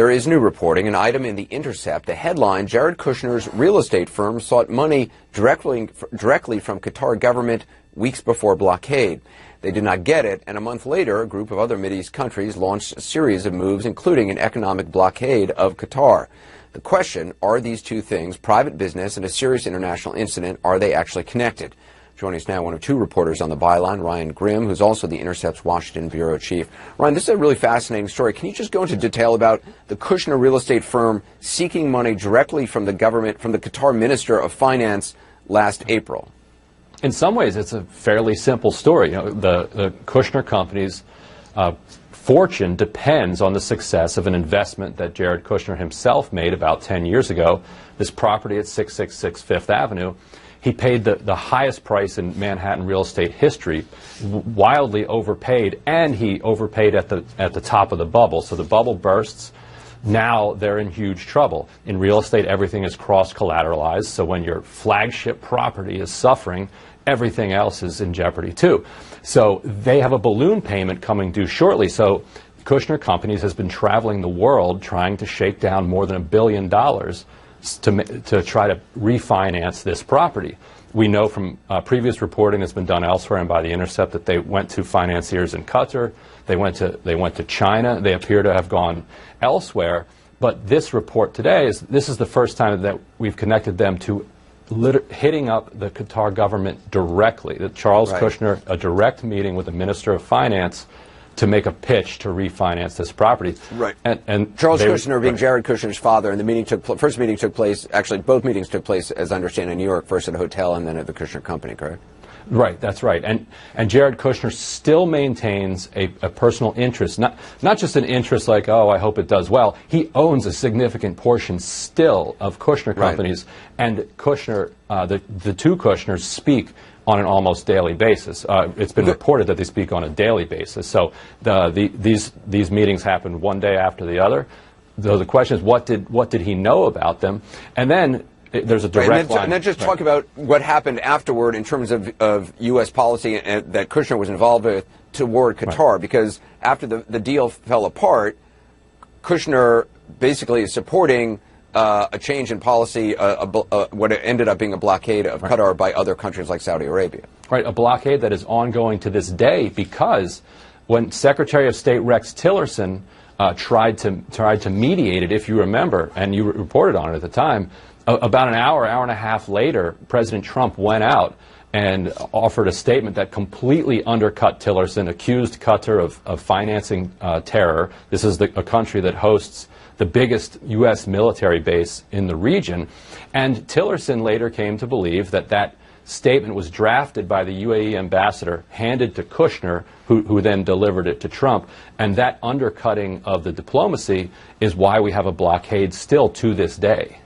There is new reporting, an item in The Intercept. The headline, Jared Kushner's real estate firm sought money directly from Qatar government weeks before blockade. They did not get it, and a month later, a group of other Mideast countries launched a series of moves, including an economic blockade of Qatar. The question, are these two things, private business and a serious international incident, are they actually connected? Joining us now, one of two reporters on the byline, Ryan Grimm, who's also the Intercept's Washington bureau chief. Ryan, this is a really fascinating story. Can you just go into detail about the Kushner real estate firm seeking money directly from the government, from the Qatar Minister of Finance last April? In some ways, it's a fairly simple story. You know, the Kushner company's fortune depends on the success of an investment that Jared Kushner himself made about 10 years ago, this property at 666 Fifth Avenue. He paid the highest price in Manhattan real estate history, wildly overpaid, and he overpaid at the top of the bubble. So the bubble bursts. Now they're in huge trouble. In real estate, everything is cross-collateralized, so when your flagship property is suffering, everything else is in jeopardy too. So they have a balloon payment coming due shortly. So Kushner Companies has been traveling the world trying to shake down more than $1 billion to try to refinance this property. We know from previous reporting that's been done elsewhere and by The Intercept that they went to financiers in Qatar, they went to China, they appear to have gone elsewhere. But this report today this is the first time that we've connected them to hitting up the Qatar government directly. That Charles Kushner, a direct meeting with the Minister of Finance to make a pitch to refinance this property. Right. And Charles Kushner being Jared Kushner's father, and the meeting first meeting took place, actually both meetings took place, as I understand, in New York, first at a hotel and then at the Kushner Company, correct? Right, that's right. And Jared Kushner still maintains a personal interest, not just an interest like, oh, I hope it does well. He owns a significant portion still of Kushner Companies, and Kushner, the two Kushners speak on an almost daily basis. It's been reported that they speak on a daily basis. So these meetings happen one day after the other. So the question is, what did he know about them? And then there's a direct line. And then just talk about what happened afterward in terms of U.S. policy that Kushner was involved with toward Qatar, because after the deal fell apart, Kushner basically is supporting a change in policy, what ended up being a blockade of Qatar by other countries like Saudi Arabia. Right, a blockade that is ongoing to this day, because when Secretary of State Rex Tillerson tried to mediate it, if you remember, and you reported on it at the time, about an hour and a half later, President Trump went out and offered a statement that completely undercut Tillerson, accused Qatar of financing terror. This is a country that hosts the biggest U.S. military base in the region. And Tillerson later came to believe that statement was drafted by the UAE ambassador, handed to Kushner, who then delivered it to Trump. And that undercutting of the diplomacy is why we have a blockade still to this day.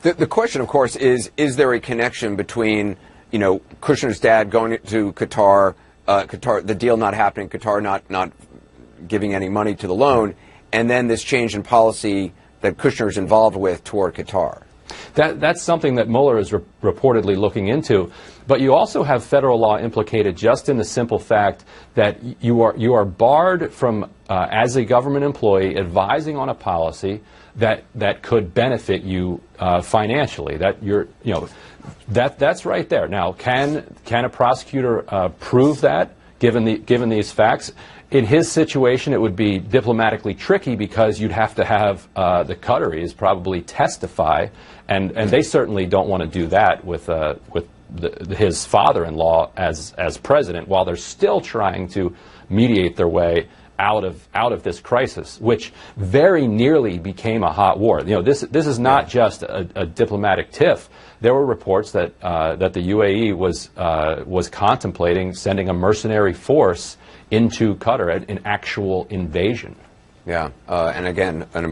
The question, of course, is there a connection between, you know, Kushner's dad going to Qatar, the deal not happening, Qatar not giving any money to the loan, and then this change in policy that Kushner is involved with toward Qatar? That's something that Mueller is reportedly looking into. But you also have federal law implicated just in the simple fact that you are barred from, as a government employee, advising on a policy that could benefit you financially. That's right there. Now, can a prosecutor prove that given these facts? In his situation, it would be diplomatically tricky because you'd have to have the Qataris probably testify, and they certainly don't want to do that with his father-in-law as president, while they're still trying to mediate their way out of this crisis, which very nearly became a hot war. You know, this is not just a diplomatic tiff. There were reports that the UAE was contemplating sending a mercenary force into Qatar, an actual invasion. Yeah, and again, an